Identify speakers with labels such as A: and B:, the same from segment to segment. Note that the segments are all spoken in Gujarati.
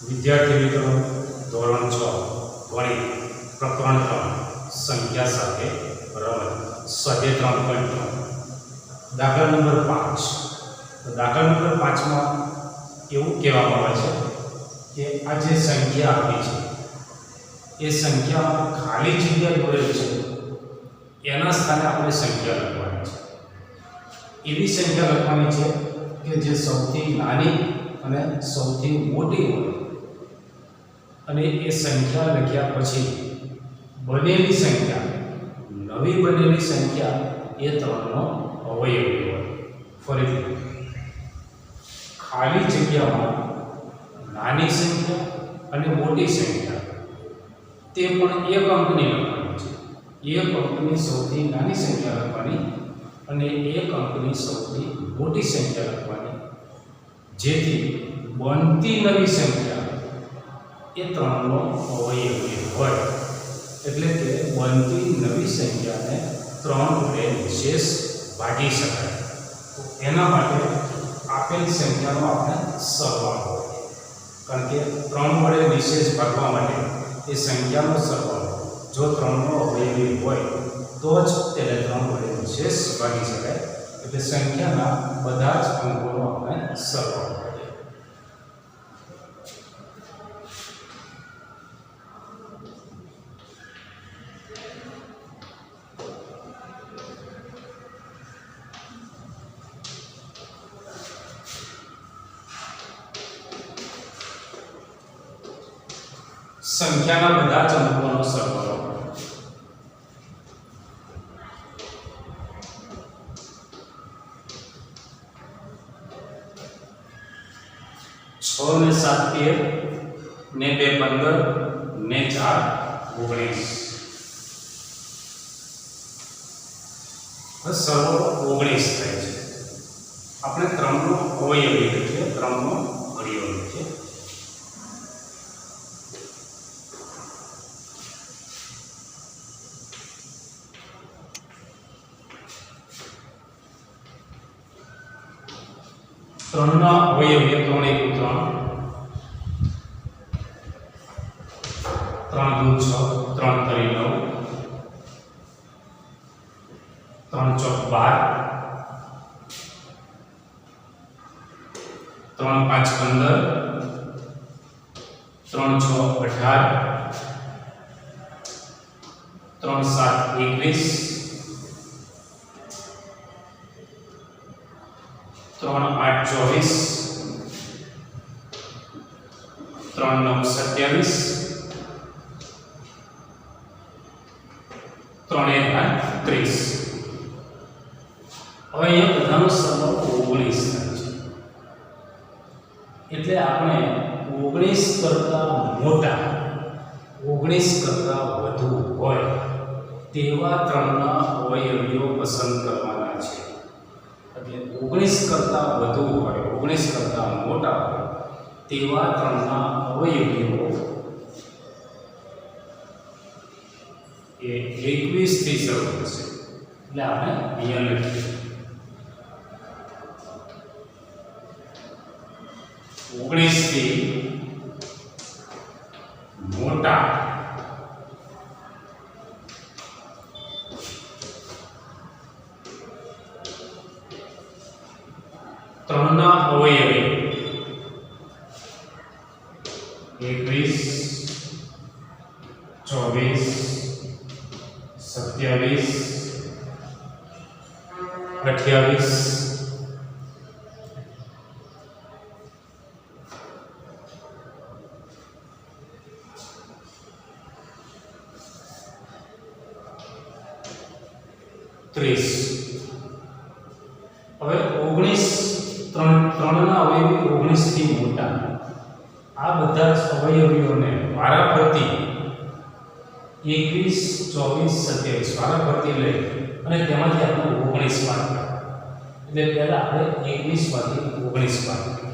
A: વિદ્યાર્થી મિત્રો, ધોરણ 6 ગણિત પ્રકરણ 3 સંખ્યા સાથે રમત સ્વાધ્યાય 3.3 દાખલા નંબર 5. તો દાખલા નંબર 5 માં એવું કહેવામાં આવે છે કે આ જે સંખ્યા આપી છે એ સંખ્યામાં ખાલી જગ્યા જોડેલ છે એના સ્થાને આપણે સંખ્યા લખવાની છે. એવી સંખ્યા લખવાની છે કે જે સૌથી નાની અને સૌથી મોટી હોય અને એ સંખ્યા લખ્યા પછી બનેલી સંખ્યા નવી બનેલી સંખ્યા એ ત્રણનો અવયવી હોય. ફરીથી ખાલી જગ્યામાં નાની સંખ્યા અને મોટી સંખ્યા તે પણ એક અંકની લખવાની છે. એક અંકની સૌથી નાની સંખ્યા લખવાની અને એક અંકની સૌથી મોટી સંખ્યા લખવાની, જેથી બનતી નવી સંખ્યા એ ત્રણનો અવયવી હોય. એટલે કે બનતી નવી સંખ્યાને 3 વડે નિશેષ ભાગી શકાય. તો એના માટે આપેલ સંખ્યાનો આપણે સરવાળો, કારણ કે 3 વડે નિશેષ ભાગવા માટે એ સંખ્યાનો સરવાળો જો 3નો અવયવી હોય તો જ તેને 3 વડે નિશેષ ભાગી શકાય. એટલે સંખ્યાના બધા જ અંકોનો આપણે સરવાળો કરીએ. સંખ્યાના બધા જ અંકોનો સરવાળો 6 ને 7 13 ને 2 15 ને 4 19. સરવાળો 19 થાય છે. આપણે 3નો અવયવી લખીએ, 3નો ઘડિયો લખીએ. ત્રણના અવયવી 3 × 3 3 × 6 3 × 9 3 × 4 12 3 × 5 15 3 × 6 18 3 × 7 21 3 × 8 24 3 × 9 27 3 × 8 30. હવે અહીંયા બધાનો સરવાળો 19 થાય છે. એટલે આપણે 19 કરતા મોટા 19 કરતા વધુ હોય તેવા ત્રણના અવયવીઓ પસંદ કરવાના છે. એટલે 19 કરતા વધુ હોય, 19 કરતા મોટા હોય તેવા ત્રણના અવયવીઓ એ 21 થી શરૂ થશે. એટલે આપણે અહીંયા લખીએ 19 થી મોટા ત્રણના અવયવી 21 24 27 28 30. હવે 19 ત્રણના અવયવી 19 થી મોટા આ બધા જ અવયવીઓને વારાફરતી 21 24 27 વારાફરતી લઈ અને તેમાંથી આપણે 19 બાદ કરીએ. એટલે પહેલા આપણે 21 માંથી 19 બાદ કરીએ.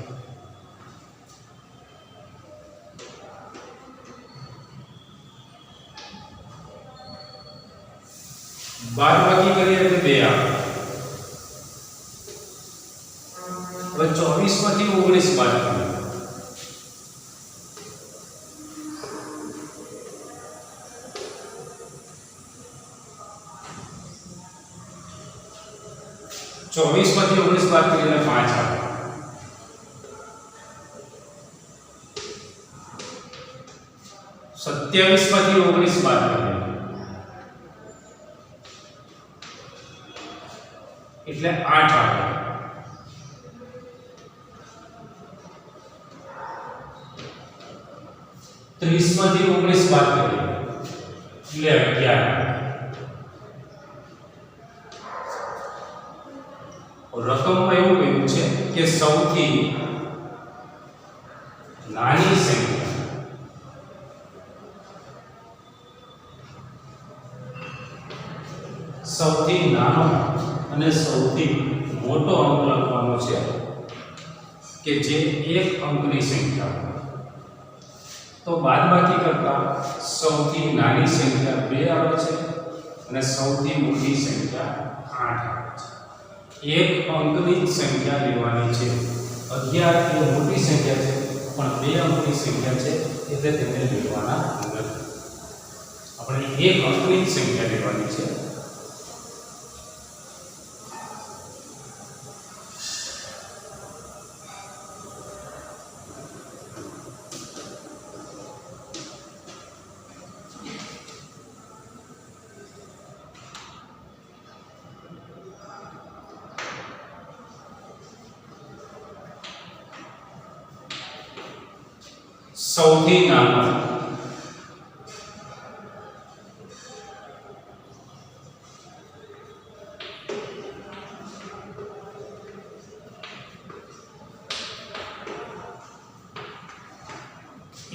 A: બાદબાકી કરીએ એટલે 2 આવે. હવે 24 માંથી 19 બાદ કરીએ 24 માંથી 19 બાદ કરીએ એટલે 5 આવે. 27 માંથી 19 બાદ કરીએ એટલે 8 આવે. 30 માંથી 19 બાદ કરીએ એટલે 11. રકમમાં એવું કહ્યું છે કે સૌથી નાની સંખ્યા સૌથી નાનો અને સૌથી મોટો અંક લખવાનો છે કે જે એક અંકની સંખ્યા હોય. તો બાદબાકી કરતા સૌથી નાની સંખ્યા 2 આવે છે અને સૌથી મોટી સંખ્યા 8 આવે છે. એક અંકની સંખ્યા લેવાની છે. 11 એ મોટી સંખ્યા છે પણ 2 અંકની સંખ્યા છે એટલે તેને લેવાના નથી. આપણે એક અંકની સંખ્યા લેવાની છે. સૌથી નાનો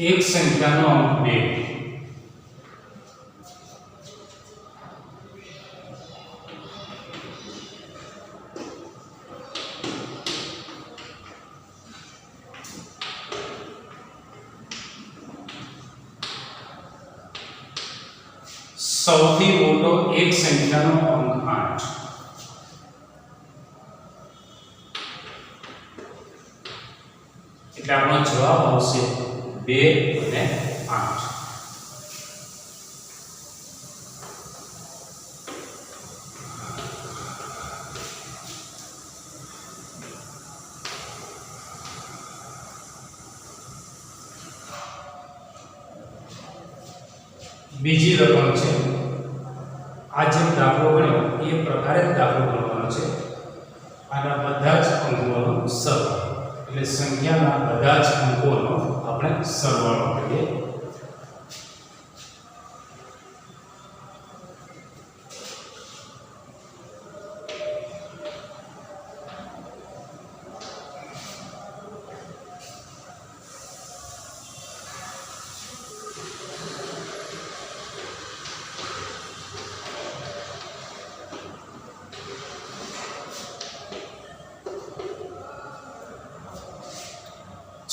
A: એક સંખ્યાનો અંક 2. સૌથી મોટો એક સંખ્યાનો અંક 8. એટલે આપણો જવાબ આવશે 2 અને 8. બીજી રકમ છે. આ જે દાખલો ગણ્યો એ પ્રકારે જ દાખલો ગણવાનો છે. આના બધા જ અંકોનો સરવાળો એટલે સંખ્યાના બધા જ અંકોનો આપણે સરવાળો કરીએ.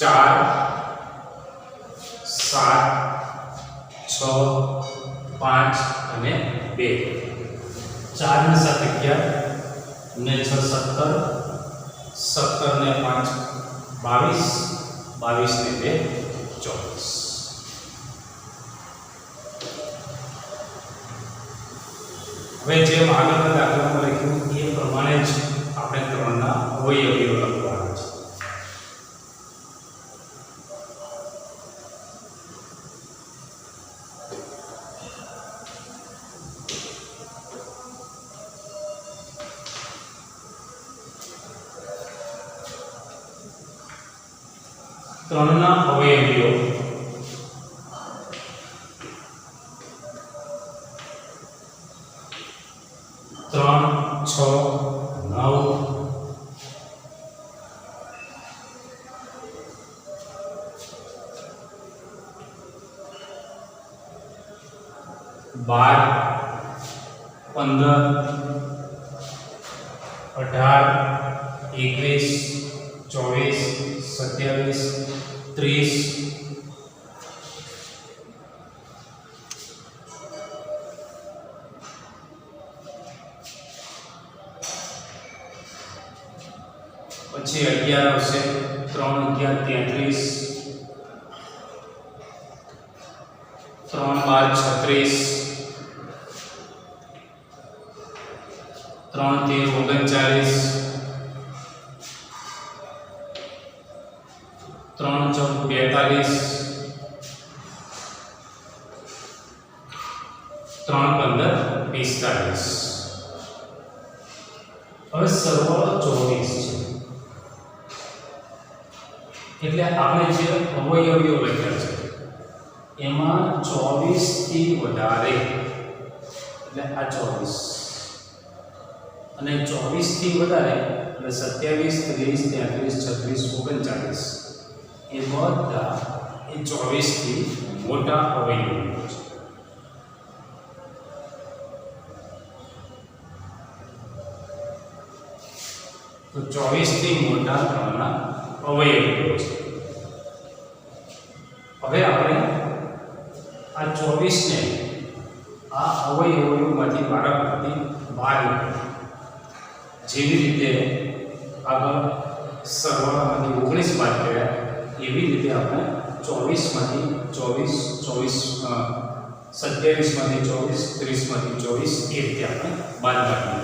A: ચાર, 7, 6, 5 અને 2. 4 ને 7 11 ને 6 17, 17 ને 5 22, 22 ને 2 24. હવે જેમ આગળના દાખલામાં લખ્યું એ પ્રમાણે જ આપણે ત્રણના અવયવીઓ લખવાના છે. ત્રણના અવયવીઓ 3, 6, 9, 12, 15, 18, 21, 24, 27, 30, પછી 11 આવશે. 3, 11, 33, 3, 12, 36, 3 તેર 39, 3 14 42, 3 15 45. હવે સરવાળો 24 છે એટલે આપણે જે અવયવીઓ લખ્યા છે એમાં 24 થી વધારે એટલે આ 24 અને 24 થી વધારે એટલે 27 30 33 36 39 એ બધા એ 24 થી મોટા અવયવીઓ છે. તો 24 થી મોટા ત્રણના અવયવીઓ છે. હવે આપણે આ 24 ને આ અવયવીઓમાંથી બાળકમાંથી બહાર નીકળીએ. જેવી રીતે આગળ સરવાળામાંથી 19 બાદ કર્યા એવી રીતે આપણે 24 માંથી 24 27 માંથી 24 30 માંથી 24 એ રીતે આપણે બાદ કરીએ.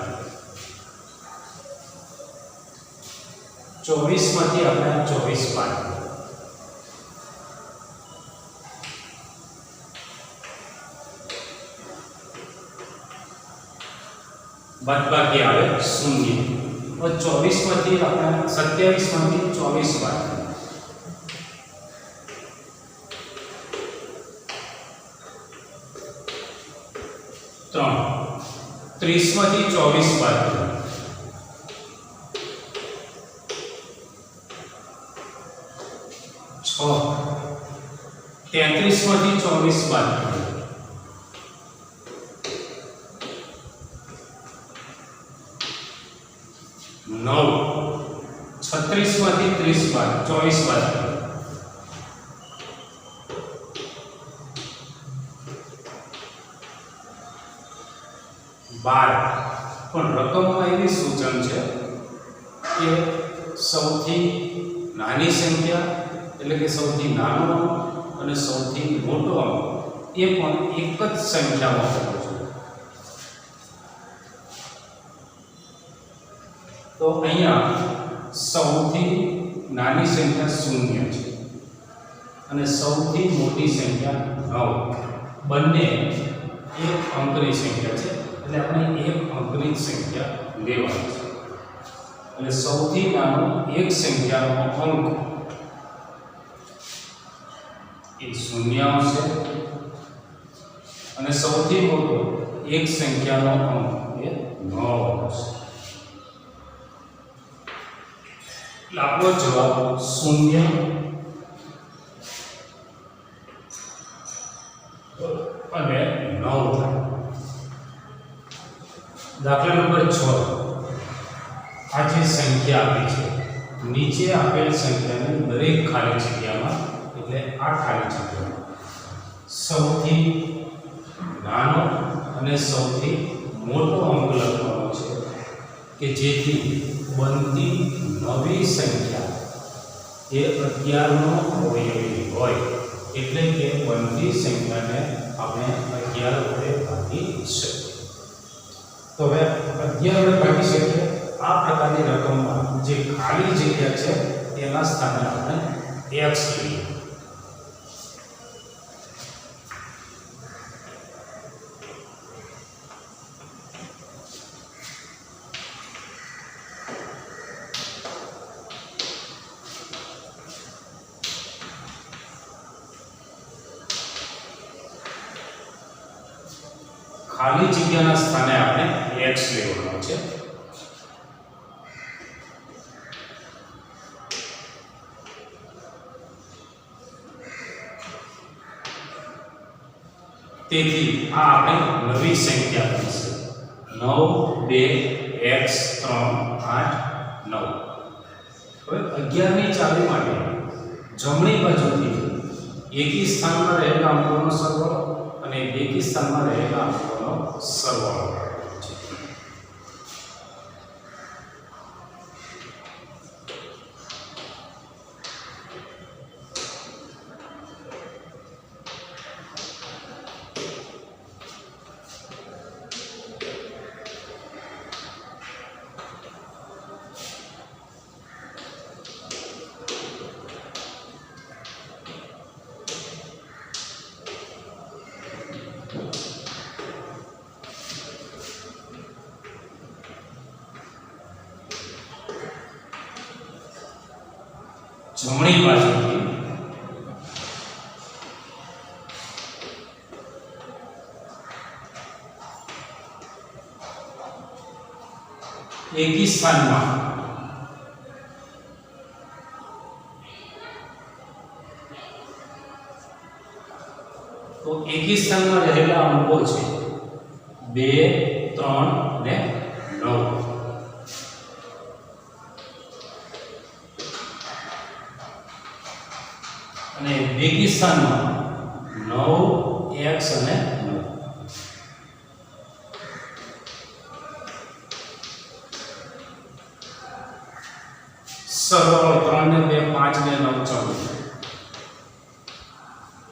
A: 24 માંથી આપણે 24 બાદ બાદબાકી આવે 0. और 24 માંથી આપણે 27 માંથી 24 બાદ 3 30 માંથી 24 બાદ 6 33 માંથી 24 બાદ 9 36 માંથી 30 બાદ 24 બાદ 12 પણ રકમમાં એવી સૂચન છે કે સૌથી નાની સંખ્યા એટલે કે સૌથી નાનો અંક અને સૌથી મોટો અંક એ પણ એક જ સંખ્યામાં હોવો જોઈએ. તો અહીંયા સૌથી નાની સંખ્યા 0 છે અને સૌથી મોટી સંખ્યા 9 બંને એક અંકની સંખ્યા છે એટલે આપણે એક અંકની સંખ્યા લેવાની છે. અને સૌથી નાનો એક સંખ્યાનો અંક એ 0 આવશે અને સૌથી મોટો એક સંખ્યાનો અંક એ 9 આવશે. આપણો જવાબ 0 અને 9 થાય. દાખલા નંબર 6 આ જે સંખ્યા આપી છે નીચે આપેલ સંખ્યાની દરેક ખાલી જગ્યામાં એટલે આ ખાલી જગ્યામાં સૌથી નાનો અને સૌથી મોટો અંક લખવાનો છે કે જેથી બનતી નવી સંખ્યા એ 11 નો અવયવી હોય એટલે કે બનતી સંખ્યાને આપણે 11 વડે ભાગી શકીએ. તો હવે 11 વડે ભાગી શકીએ આ પ્રકારની રકમમાં જે ખાલી જગ્યા છે તેના સ્થાને આપણે x લઈએ. ખાલી જગ્યાના સ્થાને આપણે x લેવાનો છે. તેથી આ આપણે નવી સંખ્યા બનશે 9 2 x 3 8 9. હવે 11 ની ચાવી માટે જમણી બાજુથી એકી સ્થાનમાં રહેલા અંકોનો સરવાળો અને બેકી સ્થાનમાં રહેલા અંકોનો સરવાળો છે. જમણી બાજુથી એકી સ્થાનમાં તો એકી સ્થાનમાં રહેલા અંકો છે 2, 3 અને 9. અને બેકી સ્થાનમાં 9, x અને 9. સરવાળો 3 ને 2 5 ને 9 14.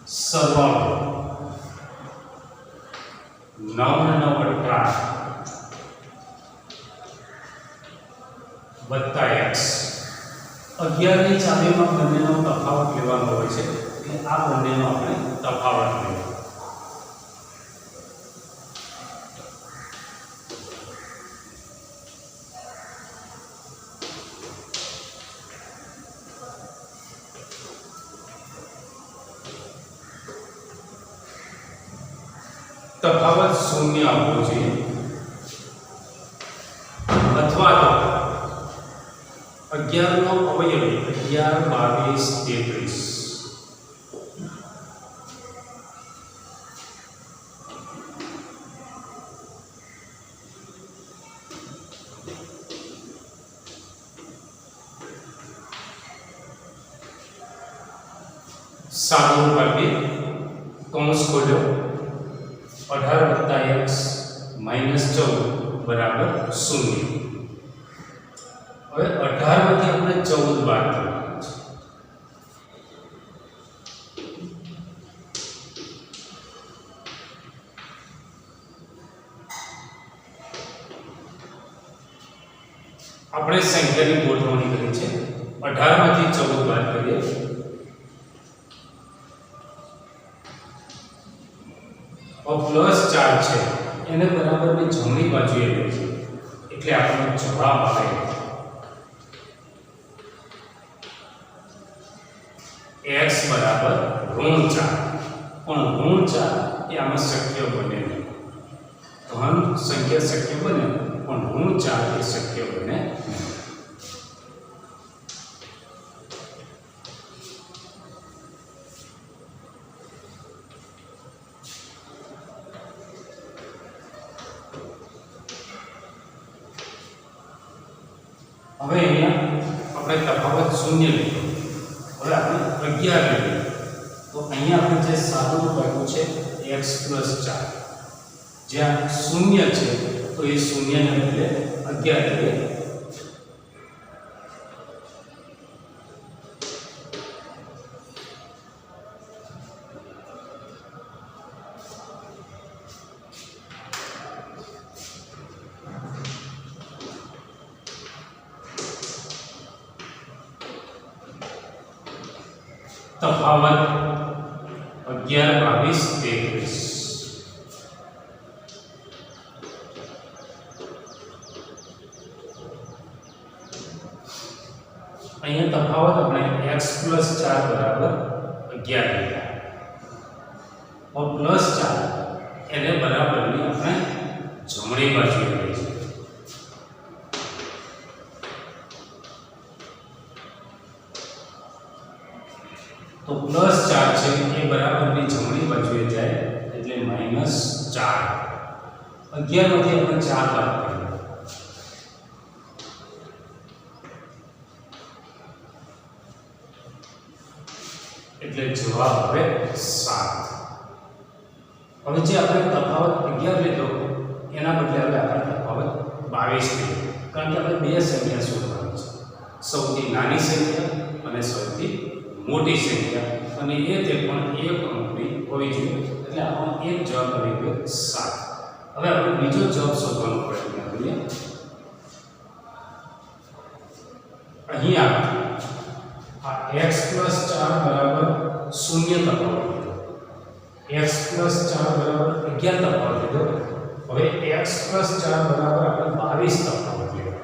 A: સરવાળો 9 ને 9 18 વત્તા x. 11 ની ચાવીમાં બંનેનો તફાવત લેવાનો હોય છે એટલે આ બંનેનો આપણે તફાવત લઈએ. તફાવત 0 આવવો જોઈએ અથવા તો 11 નો અવયવી 11, 22, 33. સાદું ભાગી કૌંસ ખોલ્યો 18 + x - 14 બરાબર 0. હવે 18 માંથી આપણે 14 બાદ કરવાના છે. આપણે સંખ્યાની ગોઠવણી કરી છે 18 માંથી 14 બાદ કરીએ +4 છે એને બરાબરની જમણી બાજુએ લે છે એટલે આપણને જવાબ આવે x બરાબર -4. પણ -4 એ આમાં શક્ય બને નહીં. ધન સંખ્યા શક્ય બને પણ -4 એ શક્ય બને નહીં. હવે અહીંયા આપણે તફાવત 0 લઈએ. હવે આપણે 11 લઈએ તો અહીંયા આપણે જે સાદું લખ્યું છે x + 4 જ્યાં 0 છે તો એ 0 ને બદલે 11 લઈએ. તફાવત 11, 22, 33. અહીંયા તફાવત આપણે x + 4 બરાબર 11 લીધા. और +4 એને બરાબરની આપણે જમણી બાજુએ લઈશું. तो +4 છે એ બરાબરની જમણી બાજુએ જાય એટલે -4. 11 માંથી આપણે 4 બાદ કરીએ એટલે જવાબ આવે 7. હવે જે આપણે તફાવત 11 લીધો એના બદલે હવે આપણે તફાવત 22 લીધો કારણ કે આપણે બે સંખ્યા શોધવાની છે. સૌથી નાની સંખ્યા અને સૌથી મોટી સંખ્યા અને એ તે પણ એક અંકની હોવી જોઈએ એટલે આપણો એક જવાબ આવી ગયો 7. હવે આપણે બીજો જવાબ શોધવાનો પ્રયત્ન કરીએ. અહીંયા આ x + 4 બરાબર 0 તફાવત લીધો. x + 4 બરાબર 11 તફાવત લીધો. હવે x + 4 બરાબર આપણે 22 તફાવત લીધો.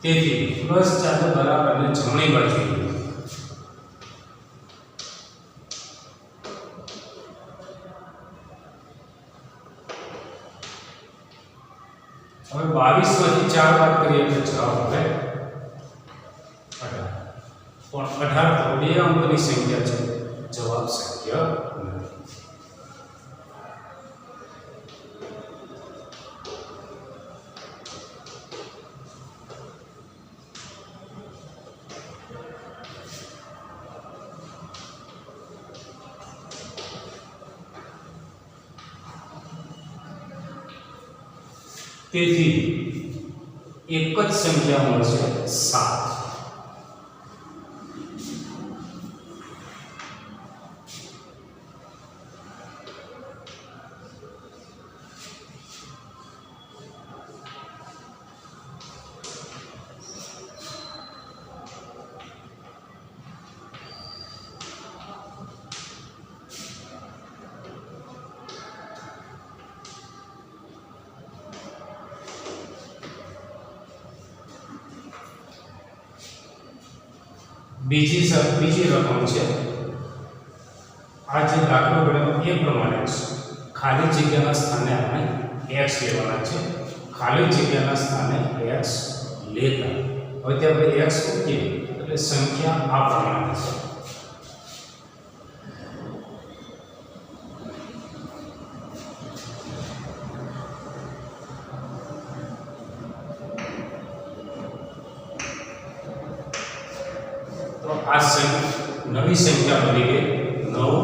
A: તેથી પ્લસ ચાર્જ બરાબર અને જમણી બાજુ. હવે 22 માંથી 4 બાદ કરીએ એટલે જવાબ આવે 18. પણ 18 તો બે અંકની સંખ્યા છે, જવાબ શક્ય નથી. તેથી એક જ સંખ્યા મળશે 7. બીજી રકમ છે. આ જે દાખલો ગણ્યો એ પ્રમાણે છે. ખાલી જગ્યાના સ્થાને આપણે x લેવાના છે. ખાલી જગ્યાના સ્થાને x લેતા. હવે ત્યાં આપણે x મૂકીએ એટલે સંખ્યા આ પ્રમાણે છે. આ નવી સંખ્યા બની ગઈ 9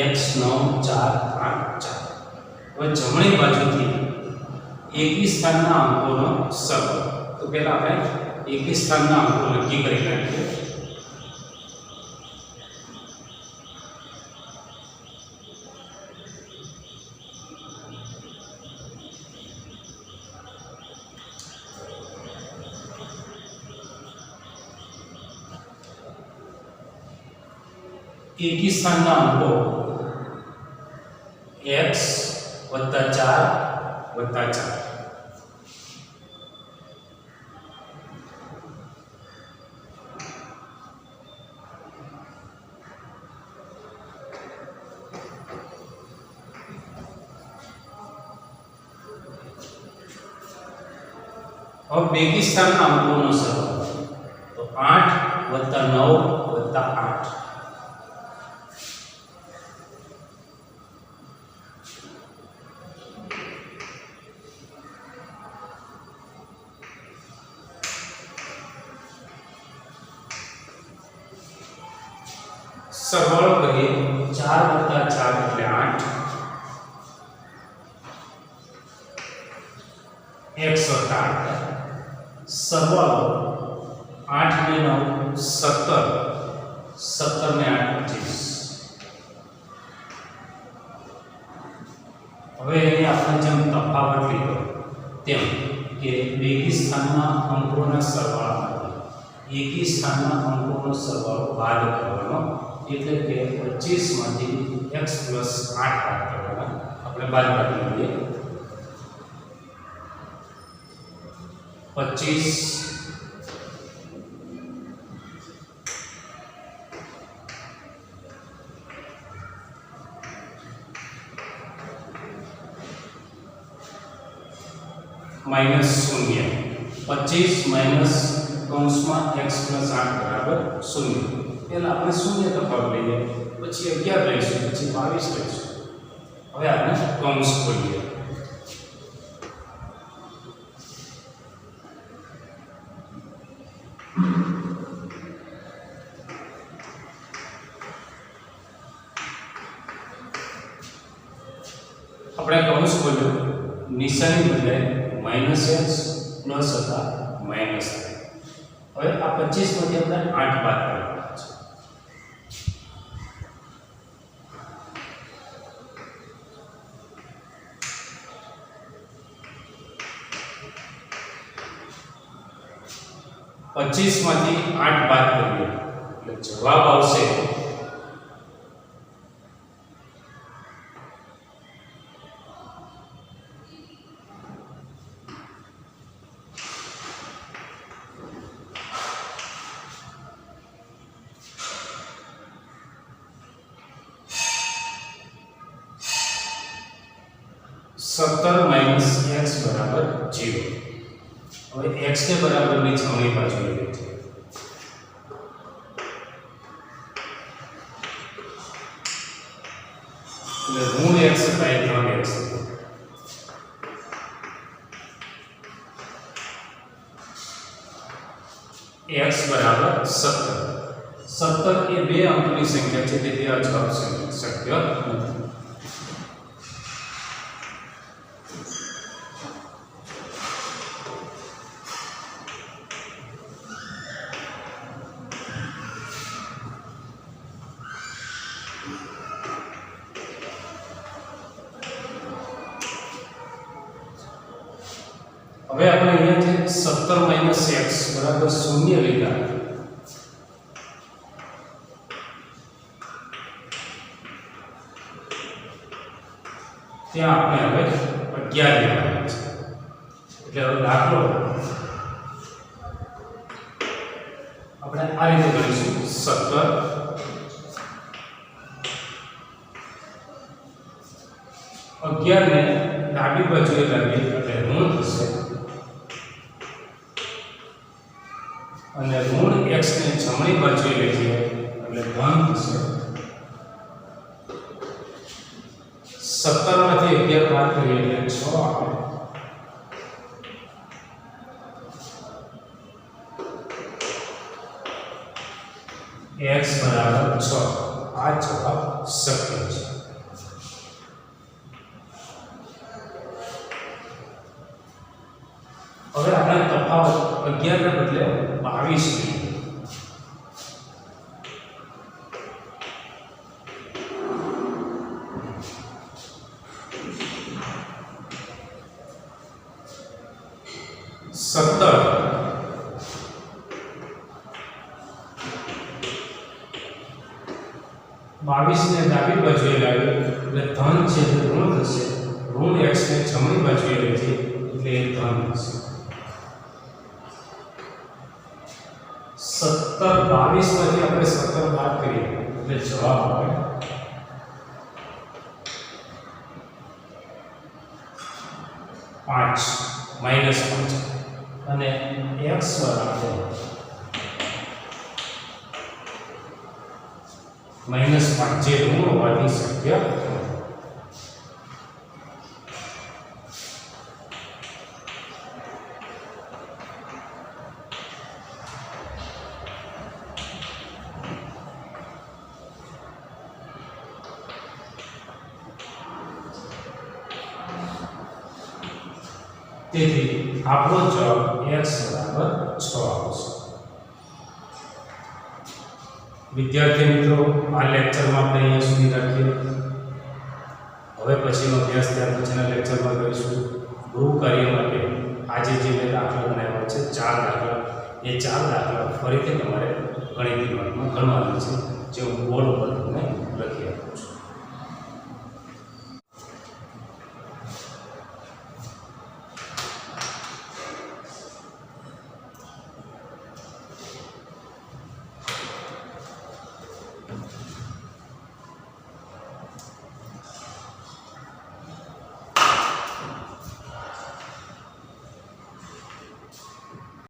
A: x 9 4 8 4. હવે જમણી બાજુથી એકી સ્થાનના અંકોનો સરવાળો. તો પહેલા આપણે એકી સ્થાનના અંકો નક્કી કરી નાખીએ. एकी स्थानના અંકો x + 4 + 4. अब बेकी स्थानના અંકોનો સરવાળો તો 8 + 9 + 8. सरवाळो करिए 4 + 4 એટલે 8 x + 8 सरवाळो 8 ને 9 17 17 ને 8 25. હવે અહીં આપણે જેમ તફાવત લીધો તેમ કે બેકી સ્થાનના અંકોના સરવાળામાંથી એકી સ્થાનના અંકોનો સરવાળો બાદ કરવાનો. એટલે કે 25 માંથી x + 8 બાદ કરવાના. આપણે બાદ કરી લઈએ. 25 माइनस 0. 25 કૌંસમાં x + 8 બરાબર 0. પહેલા આપણે 0 તફાવત લઈએ, પછી 11 લઈશું, પછી 22 લઈશું. હવે આપણે કૌંસ ખોલીએ. આપણે કૌંસ ખોલ્યો, નિશાની બદલાય -x પ્લસ હતા માઈનસ. હવે આ 25 માંથી આપણે 8 બાદ કરવાના છે. पच्चीस માંથી 8 બાદ કરીએ એટલે જવાબ આવશે 22. 17 માઇનસ x બરાબર 0. હવે x ને બરાબરની જમણી બાજુ લઈએ છીએ. એટલે ઋણ x બાય 3x x બરાબર 17. 17 એ બે અંકની સંખ્યા છે, તેથી આ જવાબ શક્ય નથી. હવે આપણે અહીંયા છે 17 માઇનસ x બરાબર 0 લીધા. ત્યાં આપણે હવે 11 લેવાના છે. એટલે હવે દાખલો આપણે આ રીતે ગણીશું. 17 11 ને ડાબી બાજુએ લાવીએ એટલે ઋણ થશે, અને ઋણ x ને જમણી બાજુએ લઈ જઈએ એટલે ધન થશે. 17 માંથી 11 બાદ કરીએ એટલે 6 આવે. x બરાબર 6. આ જવાબ શક્ય છે. હવે આપણે તફાવત 11 ને બદલે 22 લઈએ. સત્તર 22 ને ડાબી બાજુએ લાવીએ એટલે ધન છે તે ઋણ થશે. ઋણ x ને જમણી બાજુએ લઈ જઈએ એટલે એ ધન થશે. 17 22 માંથી આપણે 17 બાદ કરીએ એટલે જવાબ આવે 5 માઈનસ 5, અને x બરાબર માઈનસ 5 જે ઋણ હોવાથી શક્ય નથી. તેથી આપણો જવાબ x બરાબર 6 આવશે. વિદ્યાર્થી મિત્રો, આ લેક્ચરમાં આપણે અહીંયા સુધી રાખીએ. હવે પછીનો અભ્યાસ ત્યાર પછીના લેક્ચરમાં કરીશું. ગૃહ કાર્ય માટે આજે જે મેં દાખલા બનાવ્યા છે 4 દાખલા, એ 4 દાખલા ફરીથી તમારે ગણિતની નોટમાં ગણવાના છે, જે હું બોર્ડ